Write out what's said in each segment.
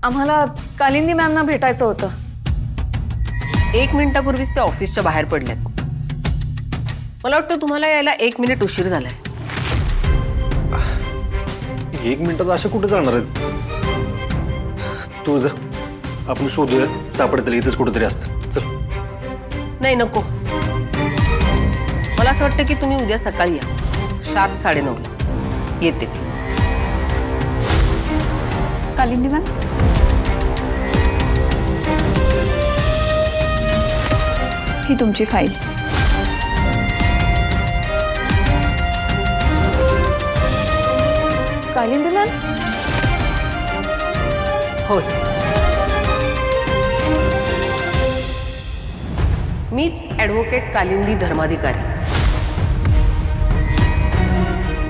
आम्हाला कालिंदी मॅमना भेटायचं होतं. 1 मिनिटापूर्वीच ते ऑफिसच्या बाहेर पडल्यात. मला वाटतं तुम्हाला यायला 1 मिनिट उशीर झालाय. 1 मिनिटात असे कुठे जाणार आहेत? तू जा, आपण शोधूया, सापडतील इथेच कुठेतरी असतं. चल. नाही नको. मला असं वाटतं की तुम्ही उद्या सकाळी या, शार्प 9:30ला येते. कालिंदी मॅम, ही तुमची फाईल. कालिंदी मॅम? होय, मीच ॲडव्होकेट कालिंदी धर्माधिकारी.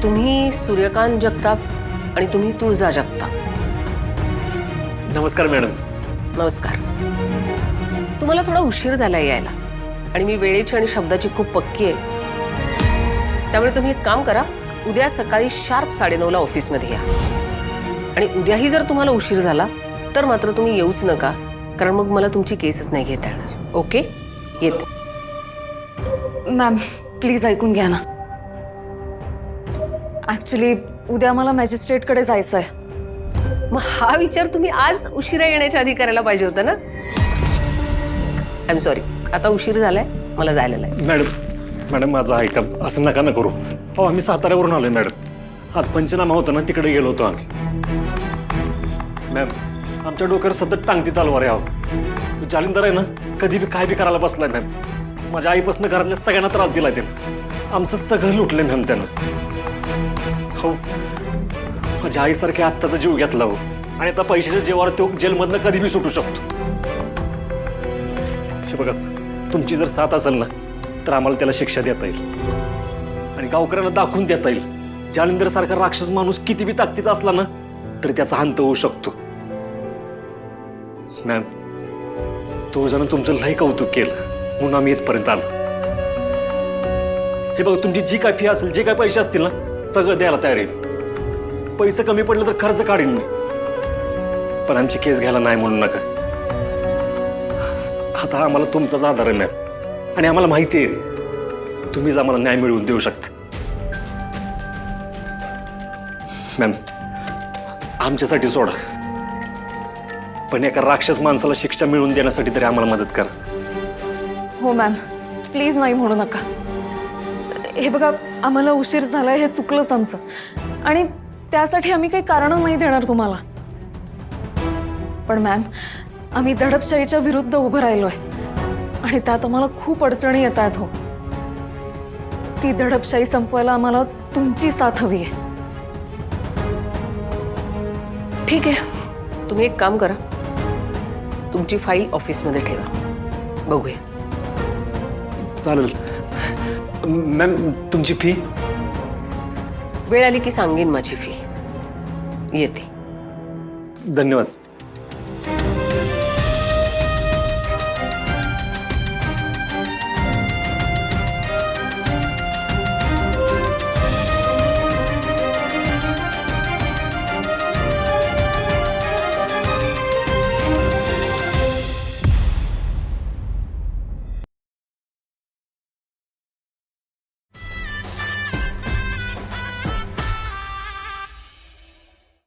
तुम्ही सूर्यकांत जगताप आणि तुम्ही तुळजा जगताप. नमस्कार मॅडम. नमस्कार. तुम्हाला थोडा उशीर झाला यायला आणि मी वेळेची आणि शब्दाची खूप पक्की आहे. त्यामुळे तुम्ही एक काम करा, उद्या सकाळी शार्प 9:30ला ऑफिसमध्ये या. आणि उद्याही जर तुम्हाला उशीर झाला तर मात्र तुम्ही येऊच नका, कारण मग मला तुमची केसच नाही घेता येणार. ओके, येते. मॅम प्लीज ऐकून घ्या ना. ॲक्च्युली उद्या मला मॅजिस्ट्रेटकडे जायचं आहे. मग हा विचार तुम्ही आज उशिरा येण्याच्या आधी करायला पाहिजे होता ना. आय एम सॉरी, आता उशीर झालाय, मला जायला लागेल. मॅडम माझं ऐका, असं नका करू. हो, आम्ही साताऱ्यावरून आलोय मॅडम. आज पंचनामा होता ना, तिकडे गेलो होतो आम्ही. मॅम, आमच्या डोक्यावर सतत टांगती तलवार आहे. तो जालिंदर आहे ना, कधी बी काय बी करायला बसलाय मॅम. माझ्या आईपासून घरातल्या सगळ्यांना त्रास दिलाय त्यानं. आमचं सगळं लुटलंय मॅम त्यानं. हो, माझ्या आईसारख्या आत्ताचा जीव घेतला हो, आणि आता पैशाच्या जीवावर तो जेलमधनं कधी बी सुटू शकतो. हे बघा, तुमची जर साथ असेल ना तर आम्हाला त्याला शिक्षा देता येईल आणि गावकऱ्यांना दाखवून देता येईल. जालिंदर सारखा राक्षस माणूस किती बी ताकदीचा असला ना तरी त्याचा अंत होऊ शकतो. मॅम, तो जण तुमचं लय कौतुक केलं म्हणून आम्ही इथपर्यंत आलो. हे बघा, तुमची जी काय फी असेल, जे काय पैसे असतील ना, सगळं द्यायला तयार आहे. पैसे कमी पडले तर खर्च काढीन मी, पण आमची केस घ्यायला नाही म्हणू नका. आता आम्हाला तुमचाच आधार आहे मॅम, आणि आम्हाला माहिती आहे तुम्हीच आम्हाला न्याय मिळवून देऊ शकता. मॅम, आमच्यासाठी सोडा, पण एका राक्षस माणसाला शिक्षा मिळवून देण्यासाठी तरी आम्हाला मदत करा. हो मॅम, प्लीज नाही म्हणू नका. हे बघा, आम्हाला उशीर झालाय, हे चुकलंच आमचं, आणि त्यासाठी आम्ही काही कारणं नाही देणार तुम्हाला. पण मॅम, आम्ही दडपशाहीच्या विरुद्ध उभं राहिलोय आणि त्यात आम्हाला खूप अडचणी येत आहेत. हो, ती दडपशाही संपवायला आम्हाला तुमची साथ हवी आहे. ठीक आहे, तुम्ही एक काम करा, तुमची फाईल ऑफिसमध्ये ठेवा, बघूया. चालेल मॅम. तुमची फी? वेळ आली की सांगेन माझी फी. येते. धन्यवाद.